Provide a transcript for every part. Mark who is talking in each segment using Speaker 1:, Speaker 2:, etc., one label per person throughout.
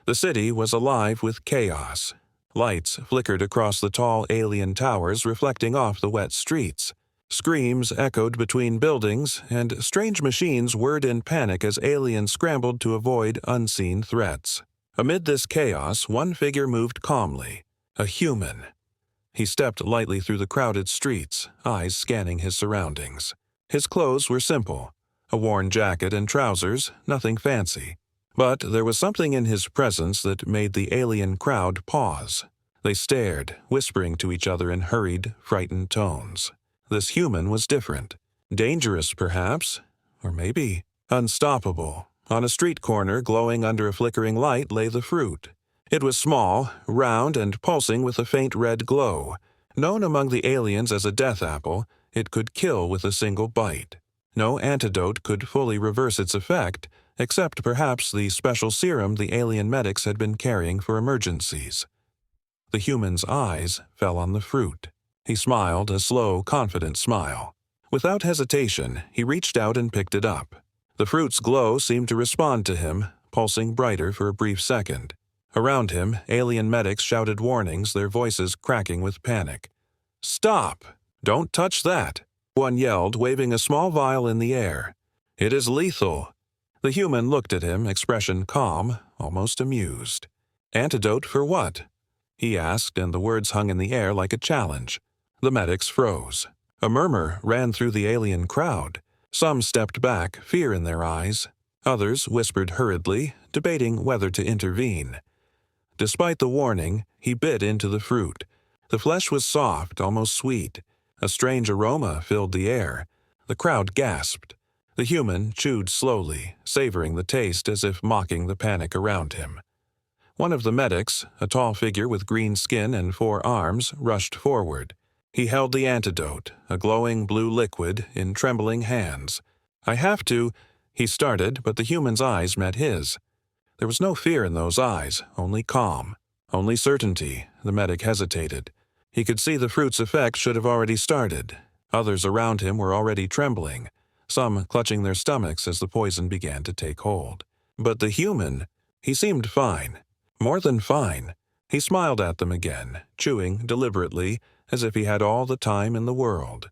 Speaker 1: The city was alive with chaos. Lights flickered across the tall alien towers, reflecting off the wet streets. Screams echoed between buildings, and strange machines whirred in panic as aliens scrambled to avoid unseen threats. Amid this chaos, one figure moved calmly, a human. He stepped lightly through the crowded streets, eyes scanning his surroundings. His clothes were simple, a worn jacket and trousers, nothing fancy. But there was something in his presence that made the alien crowd pause. They stared, whispering to each other in hurried, frightened tones. This human was different. Dangerous, perhaps, or maybe unstoppable. On a street corner, glowing under a flickering light, lay the fruit. It was small, round, and pulsing with a faint red glow. Known among the aliens as a death apple, it could kill with a single bite. No antidote could fully reverse its effect, except perhaps the special serum the alien medics had been carrying for emergencies. The human's eyes fell on the fruit. He smiled, a slow, confident smile. Without hesitation, he reached out and picked it up. The fruit's glow seemed to respond to him, pulsing brighter for a brief second. Around him, alien medics shouted warnings, their voices cracking with panic. "Stop! Don't touch that!" one yelled, waving a small vial in the air. "It is lethal." The human looked at him, expression calm, almost amused. "Antidote for what?" he asked, and the words hung in the air like a challenge. The medics froze. A murmur ran through the alien crowd. Some stepped back, fear in their eyes. Others whispered hurriedly, debating whether to intervene. Despite the warning, he bit into the fruit. The flesh was soft, almost sweet. A strange aroma filled the air. The crowd gasped. The human chewed slowly, savoring the taste as if mocking the panic around him. One of the medics, a tall figure with green skin and 4 arms, rushed forward. He held the antidote, a glowing blue liquid, in trembling hands. "I have to," he started, but the human's eyes met his. There was no fear in those eyes, only calm, only certainty. The medic hesitated. He could see the fruit's effect should have already started. Others around him were already trembling, some clutching their stomachs as the poison began to take hold. But the human, he seemed fine. More than fine. He smiled at them again, chewing deliberately, as if he had all the time in the world.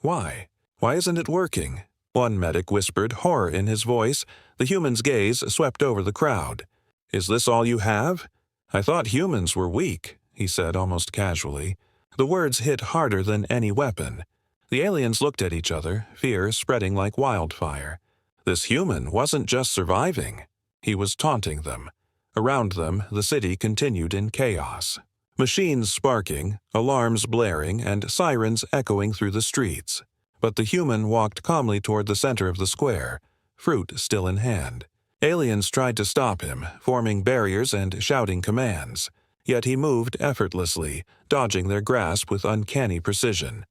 Speaker 1: "Why? Why isn't it working?" One medic whispered, horror in his voice. The human's gaze swept over the crowd. "Is this all you have? I thought humans were weak," he said almost casually. The words hit harder than any weapon. The aliens looked at each other, fear spreading like wildfire. This human wasn't just surviving. He was taunting them. Around them, the city continued in chaos. Machines sparking, alarms blaring, and sirens echoing through the streets. But the human walked calmly toward the center of the square, fruit still in hand. Aliens tried to stop him, forming barriers and shouting commands. Yet he moved effortlessly, dodging their grasp with uncanny precision.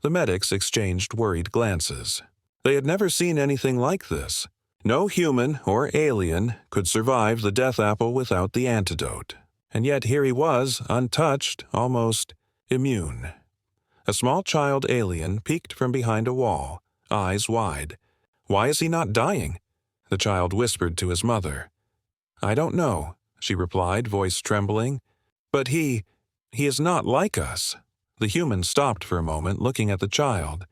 Speaker 1: The medics exchanged worried glances. They had never seen anything like this. No human or alien could survive the death apple without the antidote. And yet here he was, untouched, almost immune. A small child alien peeked from behind a wall, eyes wide. "Why is he not dying?" The child whispered to his mother. "I don't know," she replied, voice trembling. "But he is not like us." The human stopped for a moment, looking at the child.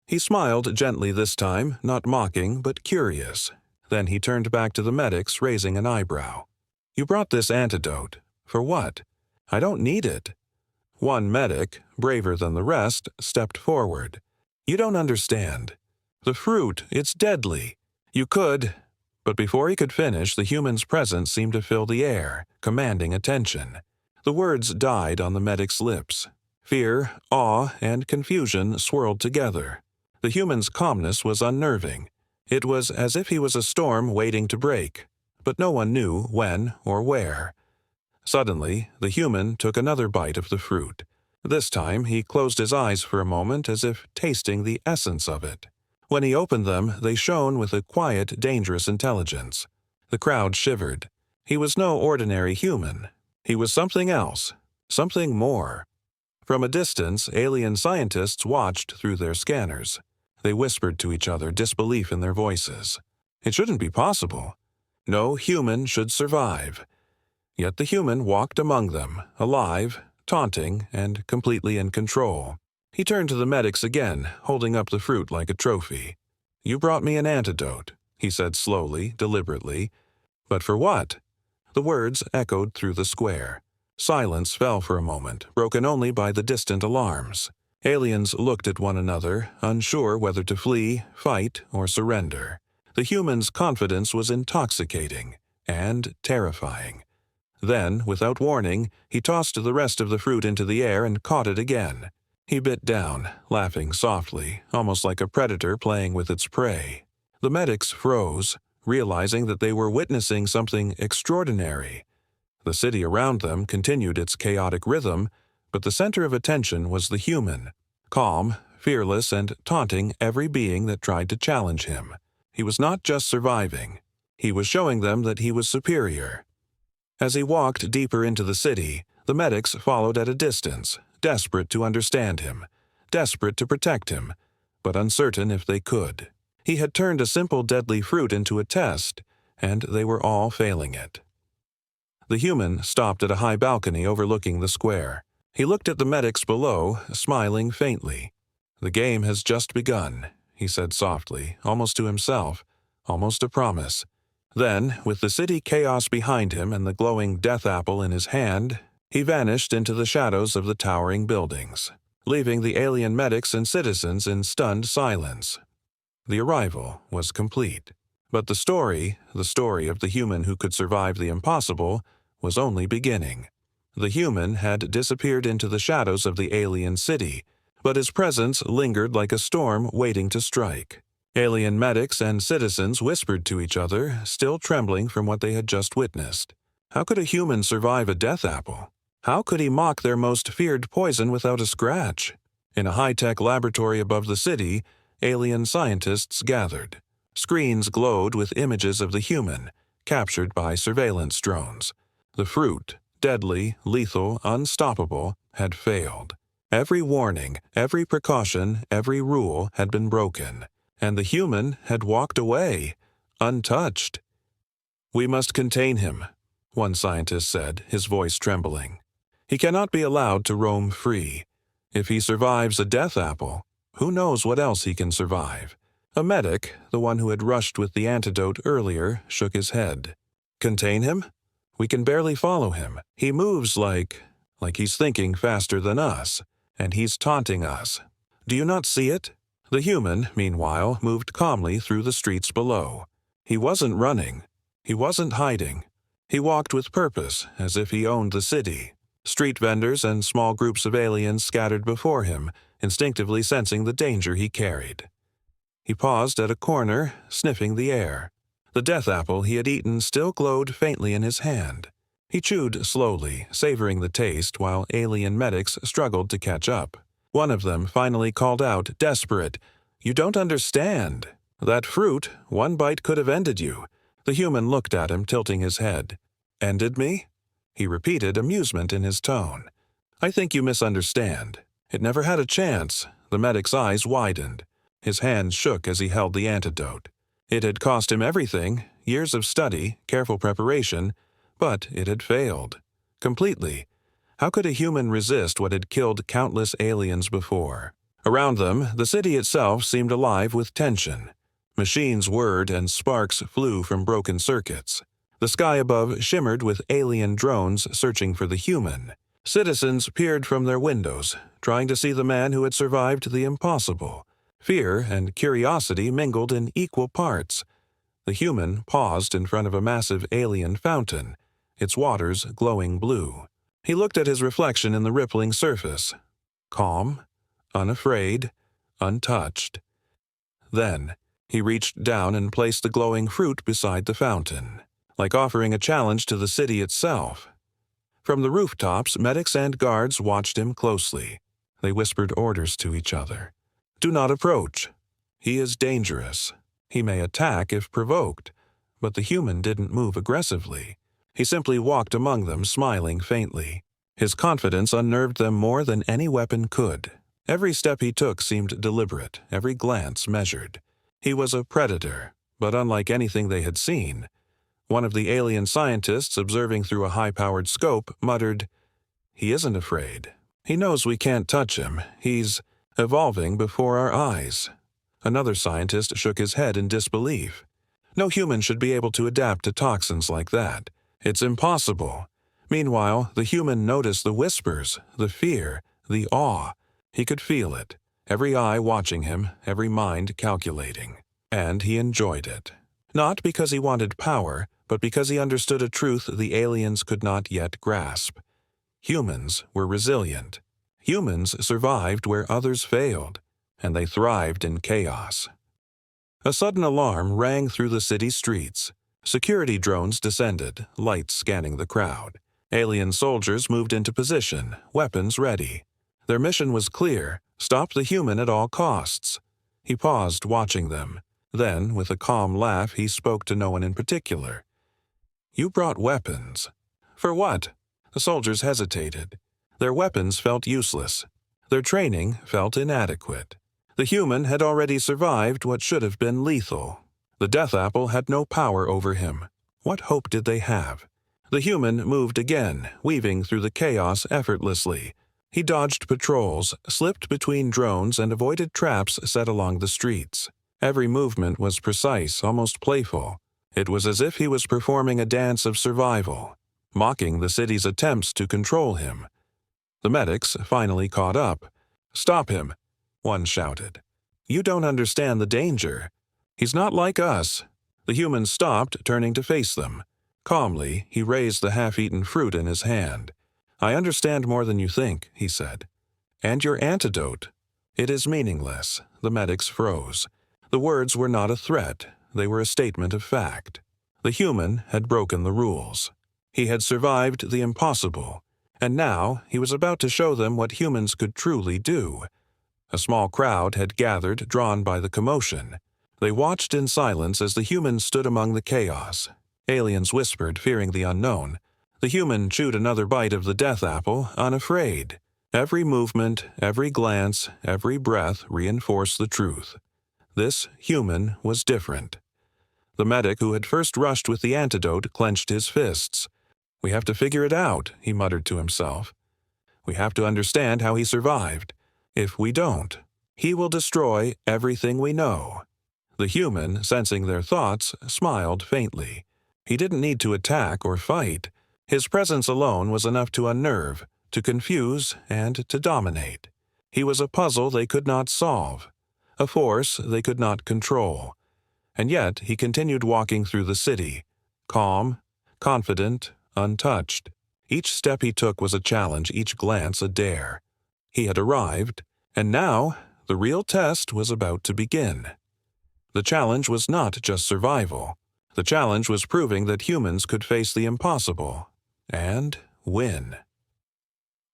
Speaker 1: He smiled gently this time, not mocking, but curious. Then he turned back to the medics, raising an eyebrow. "You brought this antidote. For what? I don't need it." One medic, braver than the rest, stepped forward. "You don't understand. The fruit, it's deadly. You could—" But before he could finish, the human's presence seemed to fill the air, commanding attention. The words died on the medic's lips. Fear, awe, and confusion swirled together. The human's calmness was unnerving. It was as if he was a storm waiting to break, but no one knew when or where. Suddenly, the human took another bite of the fruit. This time, he closed his eyes for a moment as if tasting the essence of it. When he opened them, they shone with a quiet, dangerous intelligence. The crowd shivered. He was no ordinary human. He was something else, something more. From a distance, alien scientists watched through their scanners. They whispered to each other, disbelief in their voices. It shouldn't be possible. No human should survive. Yet the human walked among them, alive, taunting, and completely in control. He turned to the medics again, holding up the fruit like a trophy. "You brought me an antidote," he said slowly, deliberately. "But for what?" The words echoed through the square. Silence fell for a moment, broken only by the distant alarms. Aliens looked at one another, unsure whether to flee, fight, or surrender. The human's confidence was intoxicating and terrifying. Then, without warning, he tossed the rest of the fruit into the air and caught it again. He bit down, laughing softly, almost like a predator playing with its prey. The medics froze, realizing that they were witnessing something extraordinary. The city around them continued its chaotic rhythm, but the center of attention was the human, calm, fearless, and taunting every being that tried to challenge him. He was not just surviving. He was showing them that he was superior. As he walked deeper into the city, the medics followed at a distance, desperate to understand him, desperate to protect him, but uncertain if they could. He had turned a simple deadly fruit into a test, and they were all failing it. The human stopped at a high balcony overlooking the square. He looked at the medics below, smiling faintly. "The game has just begun," he said softly, almost to himself, almost a promise. Then, with the city chaos behind him and the glowing death apple in his hand, he vanished into the shadows of the towering buildings, leaving the alien medics and citizens in stunned silence. The arrival was complete. But the story of the human who could survive the impossible, was only beginning. The human had disappeared into the shadows of the alien city, but his presence lingered like a storm waiting to strike. Alien medics and citizens whispered to each other, still trembling from what they had just witnessed. How could a human survive a death apple? How could he mock their most feared poison without a scratch? In a high-tech laboratory above the city, alien scientists gathered. Screens glowed with images of the human, captured by surveillance drones. The fruit, deadly, lethal, unstoppable, had failed. Every warning, every precaution, every rule had been broken. And the human had walked away, untouched. "We must contain him," one scientist said, his voice trembling. "He cannot be allowed to roam free. If he survives a death apple, who knows what else he can survive?" A medic, the one who had rushed with the antidote earlier, shook his head. "Contain him? We can barely follow him. He moves like he's thinking faster than us, and he's taunting us. Do you not see it?" The human, meanwhile, moved calmly through the streets below. He wasn't running. He wasn't hiding. He walked with purpose, as if he owned the city. Street vendors and small groups of aliens scattered before him, instinctively sensing the danger he carried. He paused at a corner, sniffing the air. The death apple he had eaten still glowed faintly in his hand. He chewed slowly, savoring the taste while alien medics struggled to catch up. One of them finally called out, desperate, "You don't understand. That fruit, one bite could have ended you." The human looked at him, tilting his head. "Ended me?" He repeated, amusement in his tone. "I think you misunderstand. It never had a chance." The medic's eyes widened. His hands shook as he held the antidote. It had cost him everything, years of study, careful preparation, but it had failed. Completely. How could a human resist what had killed countless aliens before? Around them, the city itself seemed alive with tension. Machines whirred and sparks flew from broken circuits. The sky above shimmered with alien drones searching for the human. Citizens peered from their windows, trying to see the man who had survived the impossible. Fear and curiosity mingled in equal parts. The human paused in front of a massive alien fountain, its waters glowing blue. He looked at his reflection in the rippling surface. Calm, unafraid, untouched. Then, he reached down and placed the glowing fruit beside the fountain, like offering a challenge to the city itself. From the rooftops, medics and guards watched him closely. They whispered orders to each other. "Do not approach. He is dangerous. He may attack if provoked." But the human didn't move aggressively. He simply walked among them, smiling faintly. His confidence unnerved them more than any weapon could. Every step he took seemed deliberate, every glance measured. He was a predator, but unlike anything they had seen. One of the alien scientists, observing through a high-powered scope, muttered, "He isn't afraid. He knows we can't touch him. He's evolving before our eyes." Another scientist shook his head in disbelief. No human should be able to adapt to toxins like that. It's impossible. Meanwhile, the human noticed the whispers, the fear, the awe. He could feel it, every eye watching him, every mind calculating. And he enjoyed it. Not because he wanted power, but because he understood a truth the aliens could not yet grasp. Humans were resilient. Humans survived where others failed, and they thrived in chaos. A sudden alarm rang through the city streets. Security drones descended, lights scanning the crowd. Alien soldiers moved into position, weapons ready. Their mission was clear: stop the human at all costs. He paused, watching them. Then, with a calm laugh, he spoke to no one in particular. "You brought weapons." "For what?" The soldiers hesitated. Their weapons felt useless. Their training felt inadequate. The human had already survived what should have been lethal. The death apple had no power over him. What hope did they have? The human moved again, weaving through the chaos effortlessly. He dodged patrols, slipped between drones, and avoided traps set along the streets. Every movement was precise, almost playful. It was as if he was performing a dance of survival, mocking the city's attempts to control him. The medics finally caught up. "Stop him," one shouted. "You don't understand the danger. He's not like us." The human stopped, turning to face them. Calmly, he raised the half-eaten fruit in his hand. "I understand more than you think," he said. "And your antidote." "It is meaningless." The medics froze. The words were not a threat. They were a statement of fact. The human had broken the rules. He had survived the impossible. And now he was about to show them what humans could truly do. A small crowd had gathered, drawn by the commotion. They watched in silence as the human stood among the chaos. Aliens whispered, fearing the unknown. The human chewed another bite of the death apple, unafraid. Every movement, every glance, every breath reinforced the truth. This human was different. The medic who had first rushed with the antidote clenched his fists. "We have to figure it out," he muttered to himself. "We have to understand how he survived. If we don't, he will destroy everything we know." The human, sensing their thoughts, smiled faintly. He didn't need to attack or fight. His presence alone was enough to unnerve, to confuse, and to dominate. He was a puzzle they could not solve, a force they could not control. And yet he continued walking through the city, calm, confident, untouched. Each step he took was a challenge, each glance a dare. He had arrived, and now the real test was about to begin. The challenge was not just survival. The challenge was proving that humans could face the impossible and win.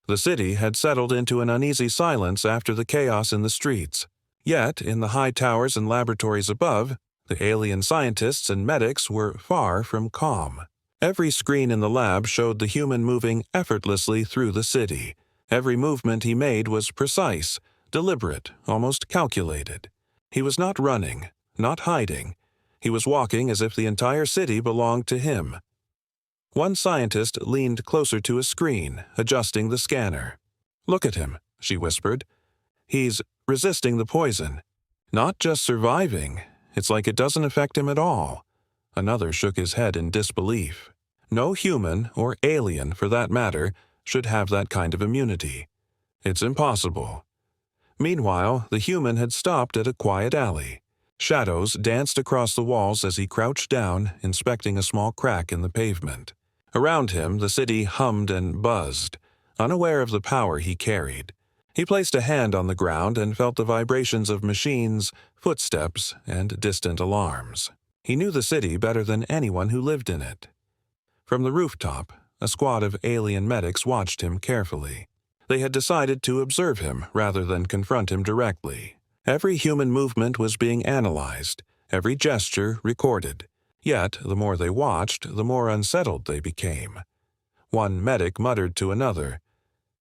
Speaker 1: The city had settled into an uneasy silence after the chaos in the streets. Yet, in the high towers and laboratories above, the alien scientists and medics were far from calm. Every screen in the lab showed the human moving effortlessly through the city. Every movement he made was precise, deliberate, almost calculated. He was not running, not hiding. He was walking as if the entire city belonged to him. One scientist leaned closer to a screen, adjusting the scanner. "Look at him," she whispered. "He's resisting the poison. Not just surviving. It's like it doesn't affect him at all." Another shook his head in disbelief. No human, or alien for that matter, should have that kind of immunity. It's impossible. Meanwhile, the human had stopped at a quiet alley. Shadows danced across the walls as he crouched down, inspecting a small crack in the pavement. Around him, the city hummed and buzzed, unaware of the power he carried. He placed a hand on the ground and felt the vibrations of machines, footsteps, and distant alarms. He knew the city better than anyone who lived in it. From the rooftop, a squad of alien medics watched him carefully. They had decided to observe him rather than confront him directly. Every human movement was being analyzed, every gesture recorded. Yet, the more they watched, the more unsettled they became. One medic muttered to another,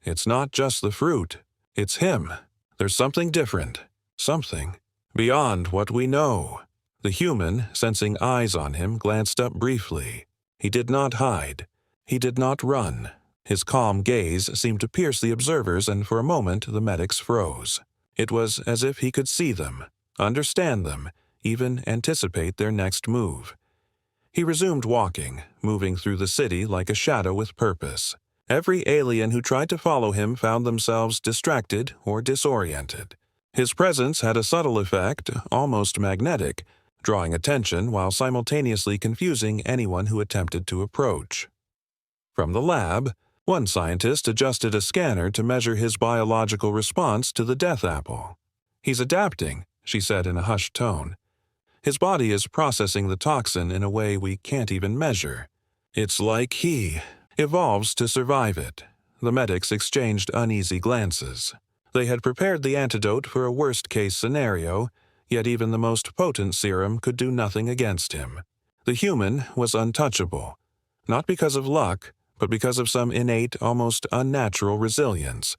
Speaker 1: "It's not just the fruit, it's him. There's something different, something beyond what we know." The human, sensing eyes on him, glanced up briefly. He did not hide. He did not run. His calm gaze seemed to pierce the observers, and for a moment the medics froze. It was as if he could see them, understand them, even anticipate their next move. He resumed walking, moving through the city like a shadow with purpose. Every alien who tried to follow him found themselves distracted or disoriented. His presence had a subtle effect, almost magnetic, drawing attention while simultaneously confusing anyone who attempted to approach. From the lab, one scientist adjusted a scanner to measure his biological response to the death apple. "He's adapting," she said in a hushed tone. "His body is processing the toxin in a way we can't even measure. It's like he evolves to survive it." The medics exchanged uneasy glances. They had prepared the antidote for a worst-case scenario, yet even the most potent serum could do nothing against him. The human was untouchable, not because of luck, but because of some innate, almost unnatural resilience.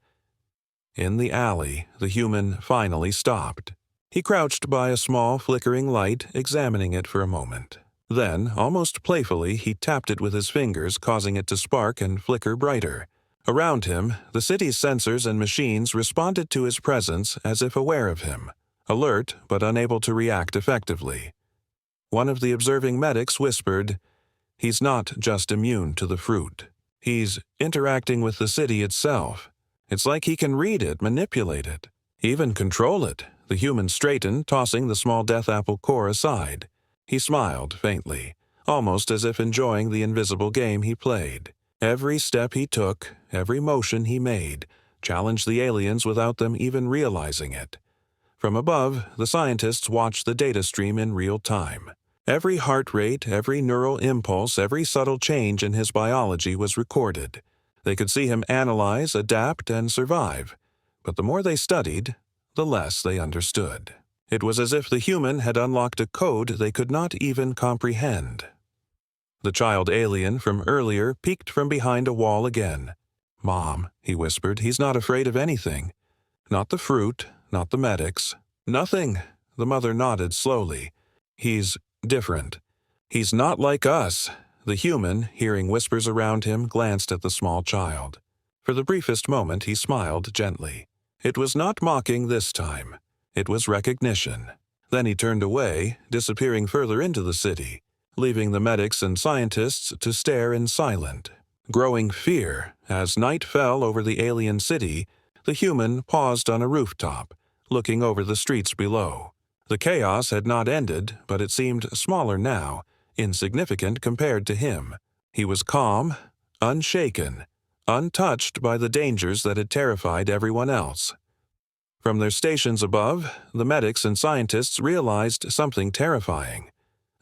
Speaker 1: In the alley, the human finally stopped. He crouched by a small, flickering light, examining it for a moment. Then, almost playfully, he tapped it with his fingers, causing it to spark and flicker brighter. Around him, the city's sensors and machines responded to his presence as if aware of him, alert but unable to react effectively. One of the observing medics whispered, "He's not just immune to the fruit. He's interacting with the city itself. It's like he can read it, manipulate it, even control it." The human straightened, tossing the small death apple core aside. He smiled faintly, almost as if enjoying the invisible game he played. Every step he took, every motion he made, challenged the aliens without them even realizing it. From above, the scientists watched the data stream in real time. Every heart rate, every neural impulse, every subtle change in his biology was recorded. They could see him analyze, adapt, and survive. But the more they studied, the less they understood. It was as if the human had unlocked a code they could not even comprehend. The child alien from earlier peeked from behind a wall again. "Mom," he whispered, "he's not afraid of anything. Not the fruit, not the medics. Nothing." The mother nodded slowly. "He's different. He's not like us." The human, hearing whispers around him, glanced at the small child. For the briefest moment he smiled gently. It was not mocking this time. It was recognition. Then he turned away, disappearing further into the city, leaving the medics and scientists to stare in silent, growing fear. As night fell over the alien city, the human paused on a rooftop, looking over the streets below. The chaos had not ended, but it seemed smaller now, insignificant compared to him. He was calm, unshaken, untouched by the dangers that had terrified everyone else. From their stations above, the medics and scientists realized something terrifying.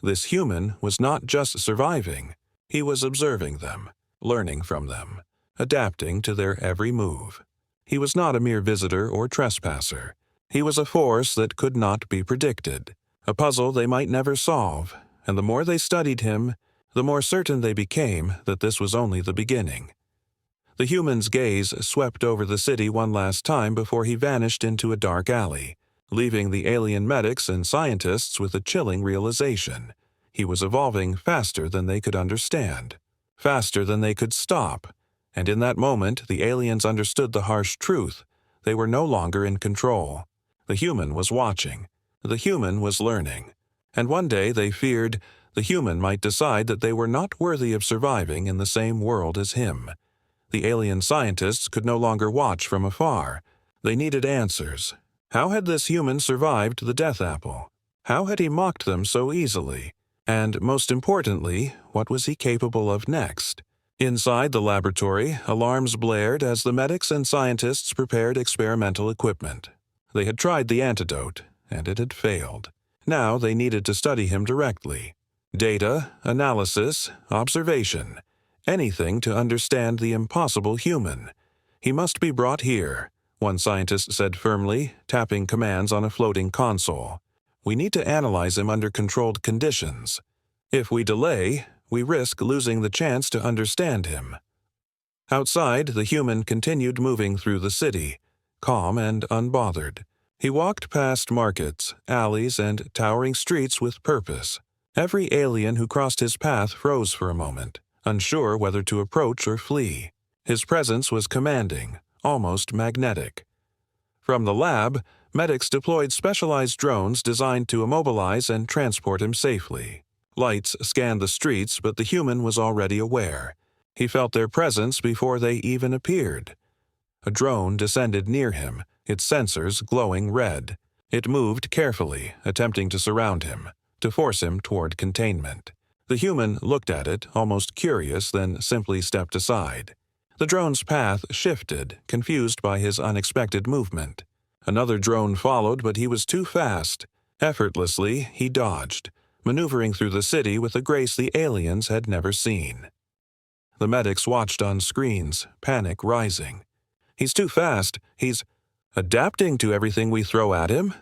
Speaker 1: This human was not just surviving, he was observing them, learning from them, adapting to their every move. He was not a mere visitor or trespasser. He was a force that could not be predicted, a puzzle they might never solve, and the more they studied him, the more certain they became that this was only the beginning. The human's gaze swept over the city one last time before he vanished into a dark alley, leaving the alien medics and scientists with a chilling realization. He was evolving faster than they could understand, faster than they could stop, and in that moment the aliens understood the harsh truth. They were no longer in control. The human was watching. The human was learning. And one day they feared the human might decide that they were not worthy of surviving in the same world as him. The alien scientists could no longer watch from afar. They needed answers. How had this human survived the death apple? How had he mocked them so easily? And, most importantly, what was he capable of next? Inside the laboratory, alarms blared as the medics and scientists prepared experimental equipment. They had tried the antidote, and it had failed. Now they needed to study him directly. Data, analysis, observation. Anything to understand the impossible human. "He must be brought here," one scientist said firmly, tapping commands on a floating console. "We need to analyze him under controlled conditions. If we delay, we risk losing the chance to understand him." Outside, the human continued moving through the city, calm and unbothered. He walked past markets, alleys, and towering streets with purpose. Every alien who crossed his path froze for a moment, unsure whether to approach or flee. His presence was commanding, almost magnetic. From the lab, medics deployed specialized drones designed to immobilize and transport him safely. Lights scanned the streets, but the human was already aware. He felt their presence before they even appeared. A drone descended near him, its sensors glowing red. It moved carefully, attempting to surround him, to force him toward containment. The human looked at it, almost curious, then simply stepped aside. The drone's path shifted, confused by his unexpected movement. Another drone followed, but he was too fast. Effortlessly, he dodged, maneuvering through the city with a grace the aliens had never seen. The medics watched on screens, panic rising. "He's too fast. He's adapting to everything we throw at him,"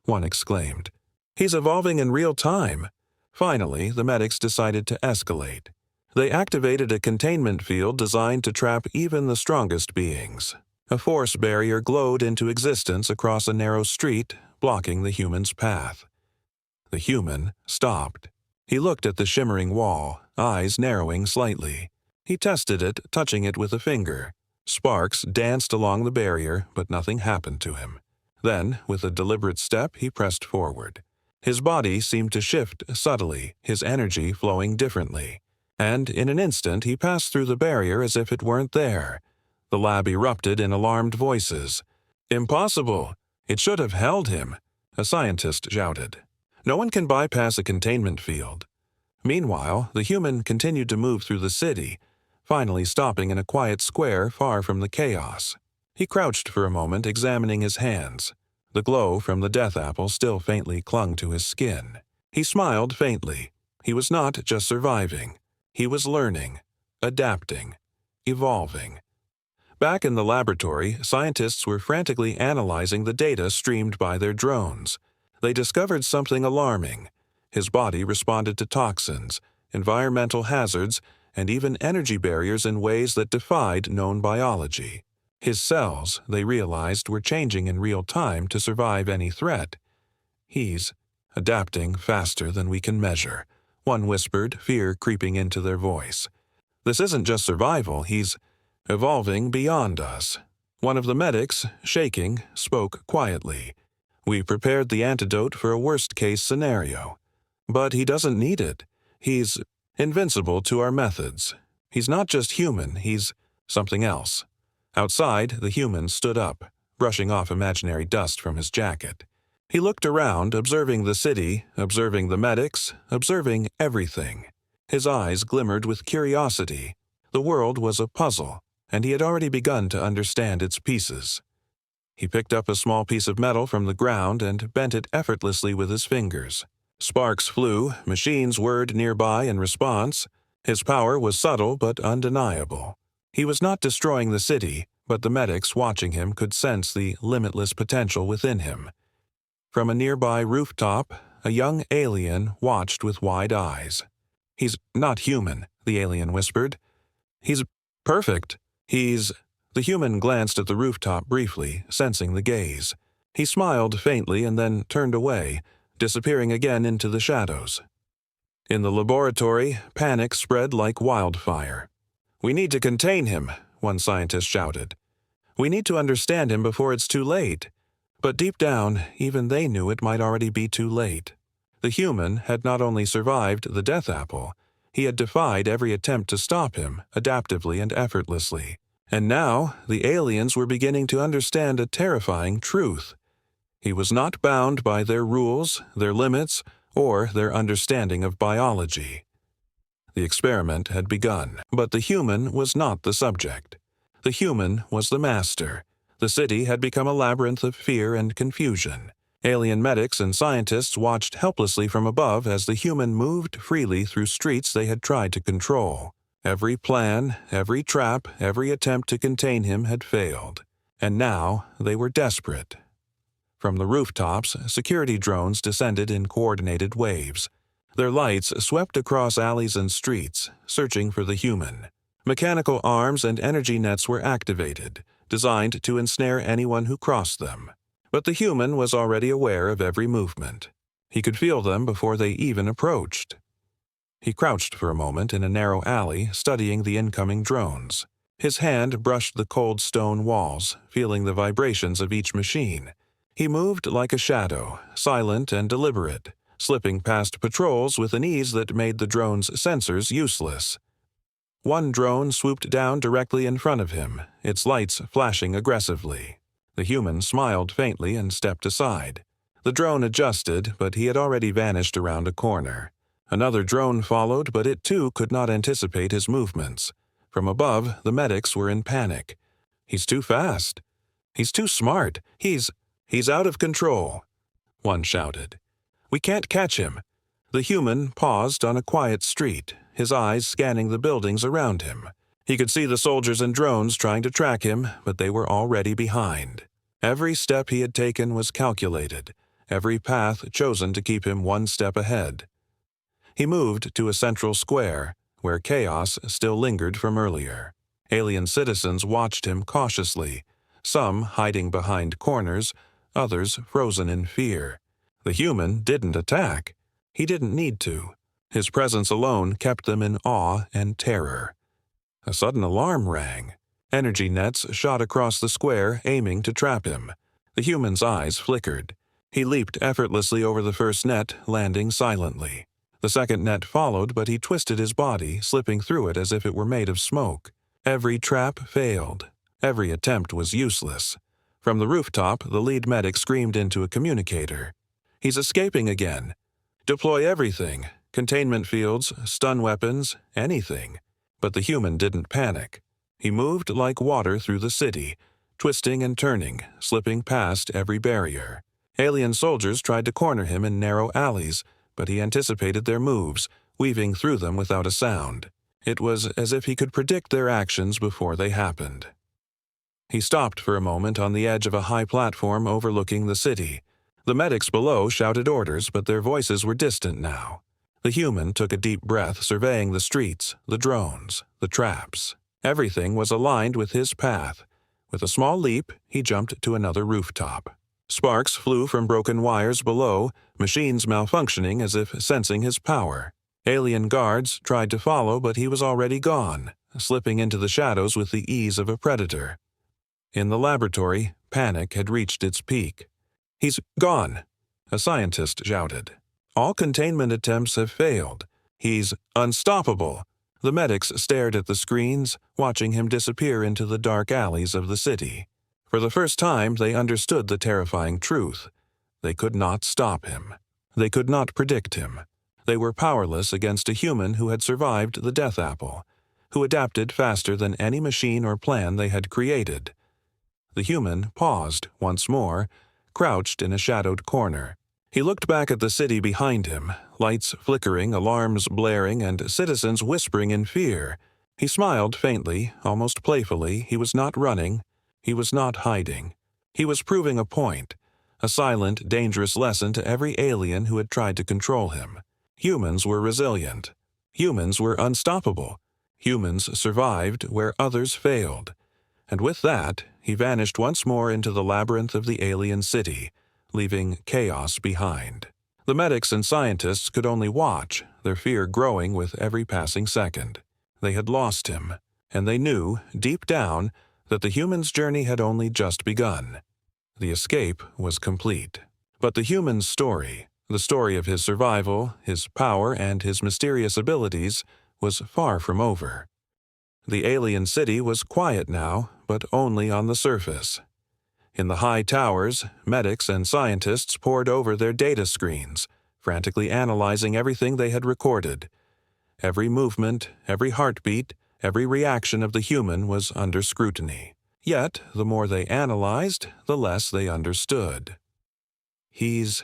Speaker 1: one exclaimed. "He's evolving in real time." Finally, the medics decided to escalate. They activated a containment field designed to trap even the strongest beings. A force barrier glowed into existence across a narrow street, blocking the human's path. The human stopped. He looked at the shimmering wall, eyes narrowing slightly. He tested it, touching it with a finger. Sparks danced along the barrier, but nothing happened to him. Then, with a deliberate step, he pressed forward. His body seemed to shift subtly, his energy flowing differently. And in an instant he passed through the barrier as if it weren't there. The lab erupted in alarmed voices. "Impossible! It should have held him," a scientist shouted. "No one can bypass a containment field." Meanwhile, the human continued to move through the city, finally stopping in a quiet square far from the chaos. He crouched for a moment, examining his hands. The glow from the death apple still faintly clung to his skin. He smiled faintly. He was not just surviving. He was learning, adapting, evolving. Back in the laboratory, scientists were frantically analyzing the data streamed by their drones. They discovered something alarming. His body responded to toxins, environmental hazards, and even energy barriers in ways that defied known biology. His cells, they realized, were changing in real time to survive any threat. "He's adapting faster than we can measure," one whispered, fear creeping into their voice. "This isn't just survival, he's evolving beyond us." One of the medics, shaking, spoke quietly. "We prepared the antidote for a worst-case scenario. But he doesn't need it. He's invincible to our methods. He's not just human, he's something else." Outside, the human stood up, brushing off imaginary dust from his jacket. He looked around, observing the city, observing the medics, observing everything. His eyes glimmered with curiosity. The world was a puzzle, and he had already begun to understand its pieces. He picked up a small piece of metal from the ground and bent it effortlessly with his fingers. Sparks flew, machines whirred nearby in response. His power was subtle but undeniable. He was not destroying the city, but the medics watching him could sense the limitless potential within him. From a nearby rooftop, a young alien watched with wide eyes. "He's not human," the alien whispered. "He's perfect. He's—" The human glanced at the rooftop briefly, sensing the gaze. He smiled faintly and then turned away, disappearing again into the shadows. In the laboratory, panic spread like wildfire. "We need to contain him," one scientist shouted. "We need to understand him before it's too late." But deep down, even they knew it might already be too late. The human had not only survived the death apple, he had defied every attempt to stop him, adaptively and effortlessly. And now, the aliens were beginning to understand a terrifying truth. He was not bound by their rules, their limits, or their understanding of biology. The experiment had begun, but the human was not the subject. The human was the master. The city had become a labyrinth of fear and confusion. Alien medics and scientists watched helplessly from above as the human moved freely through streets they had tried to control. Every plan, every trap, every attempt to contain him had failed. And now they were desperate. From the rooftops, security drones descended in coordinated waves. Their lights swept across alleys and streets, searching for the human. Mechanical arms and energy nets were activated, designed to ensnare anyone who crossed them. But the human was already aware of every movement. He could feel them before they even approached. He crouched for a moment in a narrow alley, studying the incoming drones. His hand brushed the cold stone walls, feeling the vibrations of each machine. He moved like a shadow, silent and deliberate, slipping past patrols with an ease that made the drone's sensors useless. One drone swooped down directly in front of him, its lights flashing aggressively. The human smiled faintly and stepped aside. The drone adjusted, but he had already vanished around a corner. Another drone followed, but it too could not anticipate his movements. From above, the medics were in panic. "He's too fast. He's too smart. He's out of control," one shouted. "We can't catch him." The human paused on a quiet street, his eyes scanning the buildings around him. He could see the soldiers and drones trying to track him, but they were already behind. Every step he had taken was calculated, every path chosen to keep him one step ahead. He moved to a central square, where chaos still lingered from earlier. Alien citizens watched him cautiously, some hiding behind corners, others frozen in fear. The human didn't attack. He didn't need to. His presence alone kept them in awe and terror. A sudden alarm rang. Energy nets shot across the square, aiming to trap him. The human's eyes flickered. He leaped effortlessly over the first net, landing silently. The second net followed, but he twisted his body, slipping through it as if it were made of smoke. Every trap failed. Every attempt was useless. From the rooftop, the lead medic screamed into a communicator. "He's escaping again. Deploy everything. Containment fields, stun weapons, anything." But the human didn't panic. He moved like water through the city, twisting and turning, slipping past every barrier. Alien soldiers tried to corner him in narrow alleys, but he anticipated their moves, weaving through them without a sound. It was as if he could predict their actions before they happened. He stopped for a moment on the edge of a high platform overlooking the city. The medics below shouted orders, but their voices were distant now. The human took a deep breath, surveying the streets, the drones, the traps. Everything was aligned with his path. With a small leap, he jumped to another rooftop. Sparks flew from broken wires below, machines malfunctioning as if sensing his power. Alien guards tried to follow, but he was already gone, slipping into the shadows with the ease of a predator. In the laboratory, panic had reached its peak. "He's gone," a scientist shouted. "All containment attempts have failed. He's unstoppable." The medics stared at the screens, watching him disappear into the dark alleys of the city. For the first time, they understood the terrifying truth. They could not stop him. They could not predict him. They were powerless against a human who had survived the death apple, who adapted faster than any machine or plan they had created. The human paused once more, crouched in a shadowed corner. He looked back at the city behind him, lights flickering, alarms blaring, and citizens whispering in fear. He smiled faintly, almost playfully. He was not running. He was not hiding. He was proving a point, a silent, dangerous lesson to every alien who had tried to control him. Humans were resilient. Humans were unstoppable. Humans survived where others failed. And with that, he vanished once more into the labyrinth of the alien city, leaving chaos behind. The medics and scientists could only watch, their fear growing with every passing second. They had lost him, and they knew, deep down, that the human's journey had only just begun. The escape was complete. But the human's story, the story of his survival, his power, and his mysterious abilities, was far from over. The alien city was quiet now, but only on the surface. In the high towers, medics and scientists pored over their data screens, frantically analyzing everything they had recorded. Every movement, every heartbeat, every reaction of the human was under scrutiny. Yet, the more they analyzed, the less they understood. "He's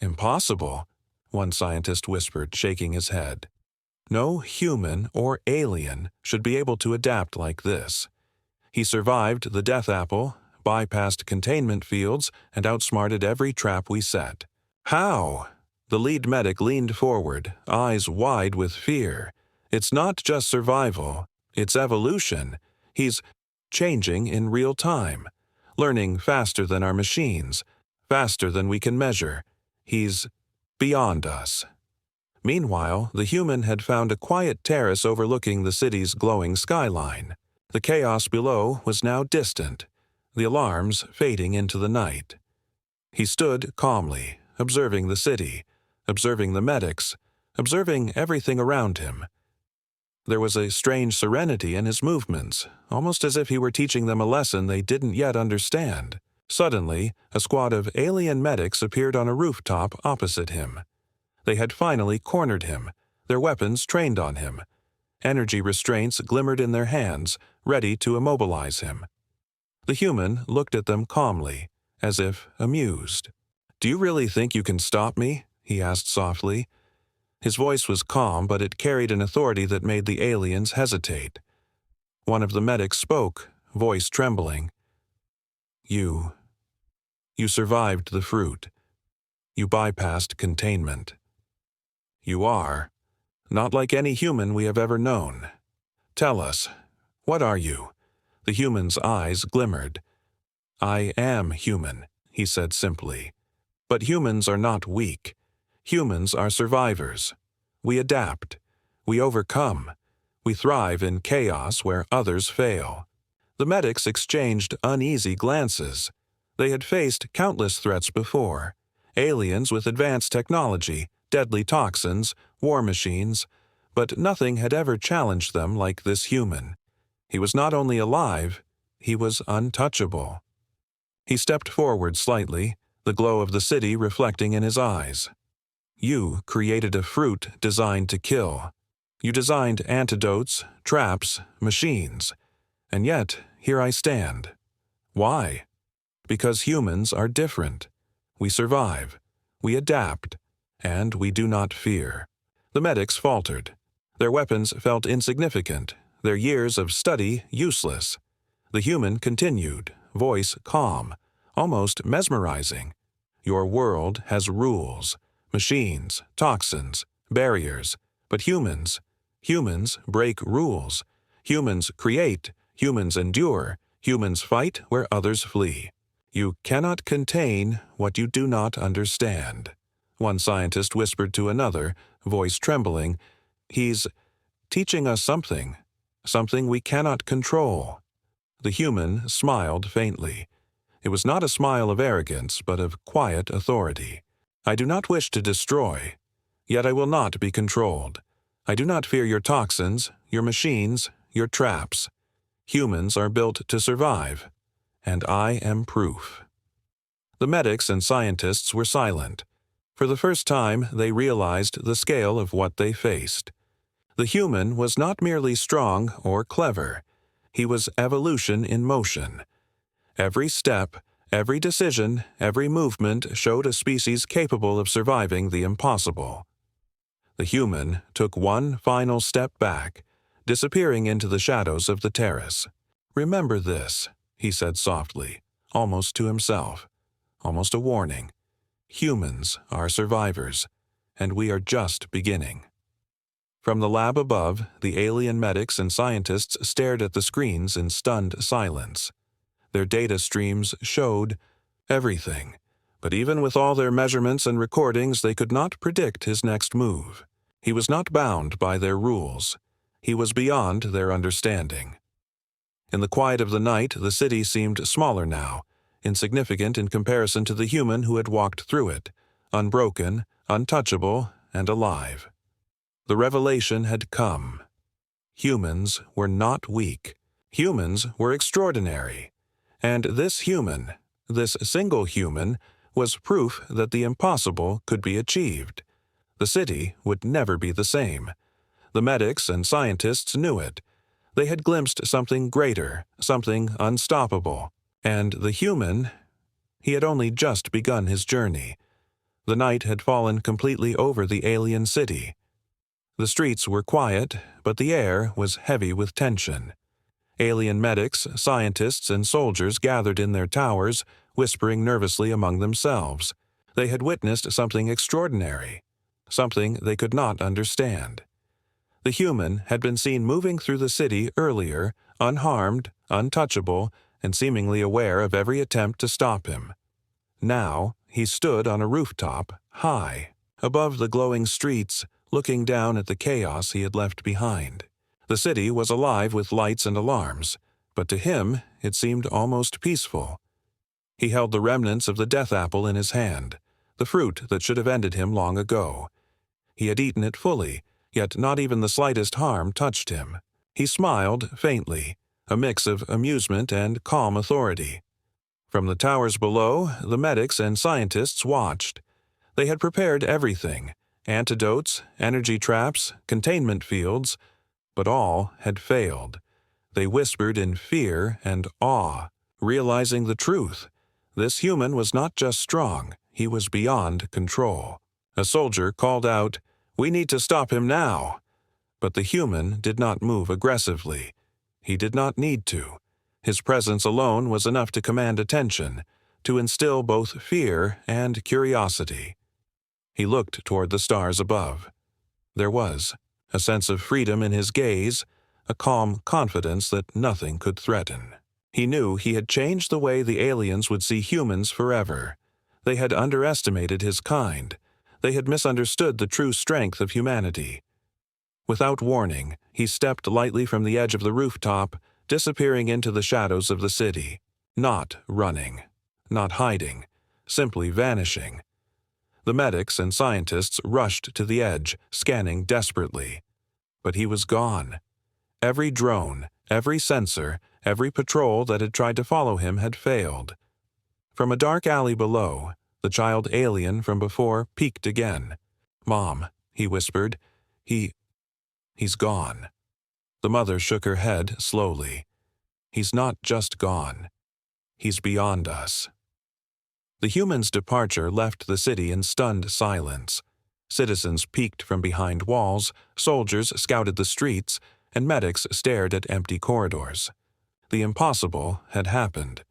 Speaker 1: impossible," one scientist whispered, shaking his head. "No human or alien should be able to adapt like this. He survived the death apple, bypassed containment fields, and outsmarted every trap we set. How?" The lead medic leaned forward, eyes wide with fear. "It's not just survival, it's evolution. He's changing in real time, learning faster than our machines, faster than we can measure. He's beyond us." Meanwhile, the human had found a quiet terrace overlooking the city's glowing skyline. The chaos below was now distant, the alarms fading into the night. He stood calmly, observing the city, observing the medics, observing everything around him. There was a strange serenity in his movements, almost as if he were teaching them a lesson they didn't yet understand. Suddenly, a squad of alien medics appeared on a rooftop opposite him. They had finally cornered him, their weapons trained on him. Energy restraints glimmered in their hands, ready to immobilize him. The human looked at them calmly, as if amused. "Do you really think you can stop me?" he asked softly. His voice was calm, but it carried an authority that made the aliens hesitate. One of the medics spoke, voice trembling. You survived the fruit. You bypassed containment. You are not like any human we have ever known. Tell us, what are you?" The human's eyes glimmered. "I am human," he said simply. "But humans are not weak. Humans are survivors. We adapt. We overcome. We thrive in chaos where others fail." The medics exchanged uneasy glances. They had faced countless threats before. Aliens with advanced technology, deadly toxins, war machines, but nothing had ever challenged them like this human. He was not only alive, he was untouchable. He stepped forward slightly, the glow of the city reflecting in his eyes. "You created a fruit designed to kill. You designed antidotes, traps, machines. And yet, here I stand. Why? Because humans are different. We survive. We adapt. And we do not fear." The medics faltered. Their weapons felt insignificant, their years of study useless. The human continued, voice calm, almost mesmerizing. "Your world has rules, machines, toxins, barriers, but humans break rules. Humans create, humans endure, humans fight where others flee. You cannot contain what you do not understand." One scientist whispered to another, voice trembling, "He's teaching us something we cannot control." The human smiled faintly. It was not a smile of arrogance, but of quiet authority. "I do not wish to destroy, yet I will not be controlled. I do not fear your toxins, your machines, your traps. Humans are built to survive, and I am proof." The medics and scientists were silent. For the first time, they realized the scale of what they faced. The human was not merely strong or clever. He was evolution in motion. Every step, every decision, every movement showed a species capable of surviving the impossible. The human took one final step back, disappearing into the shadows of the terrace. "Remember this," he said softly, almost to himself, almost a warning. "Humans are survivors, and we are just beginning." From the lab above, the alien medics and scientists stared at the screens in stunned silence. Their data streams showed everything, but even with all their measurements and recordings, they could not predict his next move. He was not bound by their rules. He was beyond their understanding. In the quiet of the night, the city seemed smaller now, insignificant in comparison to the human who had walked through it, unbroken, untouchable, and alive. The revelation had come. Humans were not weak. Humans were extraordinary. And this human, this single human, was proof that the impossible could be achieved. The city would never be the same. The medics and scientists knew it. They had glimpsed something greater, something unstoppable. And the human, he had only just begun his journey. The night had fallen completely over the alien city. The streets were quiet, but the air was heavy with tension. Alien medics, scientists, and soldiers gathered in their towers, whispering nervously among themselves. They had witnessed something extraordinary, something they could not understand. The human had been seen moving through the city earlier, unharmed, untouchable, and seemingly aware of every attempt to stop him. Now, he stood on a rooftop, high, above the glowing streets, looking down at the chaos he had left behind. The city was alive with lights and alarms, but to him it seemed almost peaceful. He held the remnants of the death apple in his hand, the fruit that should have ended him long ago. He had eaten it fully, yet not even the slightest harm touched him. He smiled faintly, a mix of amusement and calm authority. From the towers below, the medics and scientists watched. They had prepared everything: antidotes, energy traps, containment fields, but all had failed. They whispered in fear and awe, realizing the truth. This human was not just strong, he was beyond control. A soldier called out, "We need to stop him now!" But the human did not move aggressively. He did not need to. His presence alone was enough to command attention, to instill both fear and curiosity. He looked toward the stars above. There was a sense of freedom in his gaze, a calm confidence that nothing could threaten. He knew he had changed the way the aliens would see humans forever. They had underestimated his kind. They had misunderstood the true strength of humanity. Without warning, he stepped lightly from the edge of the rooftop, disappearing into the shadows of the city. Not running, not hiding, simply vanishing. The medics and scientists rushed to the edge, scanning desperately. But he was gone. Every drone, every sensor, every patrol that had tried to follow him had failed. From a dark alley below, the child alien from before peeked again. "Mom," he whispered, He's gone." The mother shook her head slowly. "He's not just gone. He's beyond us." The human's departure left the city in stunned silence. Citizens peeked from behind walls, soldiers scouted the streets, and medics stared at empty corridors. The impossible had happened.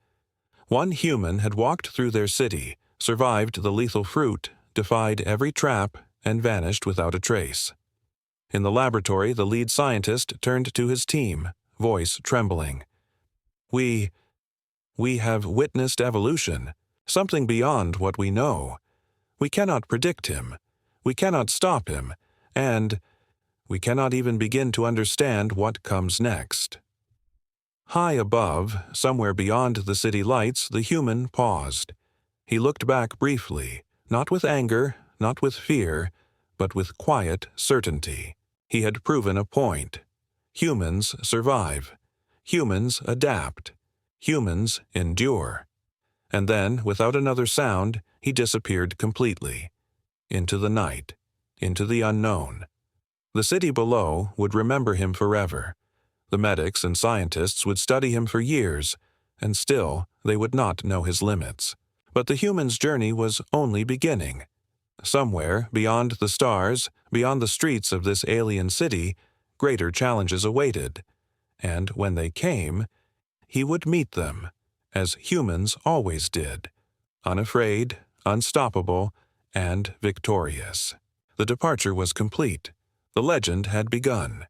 Speaker 1: One human had walked through their city, survived the lethal fruit, defied every trap, and vanished without a trace. In the laboratory, the lead scientist turned to his team, voice trembling. We have witnessed evolution, something beyond what we know. We cannot predict him. We cannot stop him, and we cannot even begin to understand what comes next." High above, somewhere beyond the city lights, the human paused. He looked back briefly, not with anger, not with fear, but with quiet certainty. He had proven a point. Humans survive. Humans adapt. Humans endure. And then, without another sound, he disappeared completely. Into the night. Into the unknown. The city below would remember him forever. The medics and scientists would study him for years, and still they would not know his limits. But the human's journey was only beginning. Somewhere, beyond the stars, beyond the streets of this alien city, greater challenges awaited. And when they came, he would meet them, as humans always did, unafraid, unstoppable, and victorious. The departure was complete. The legend had begun.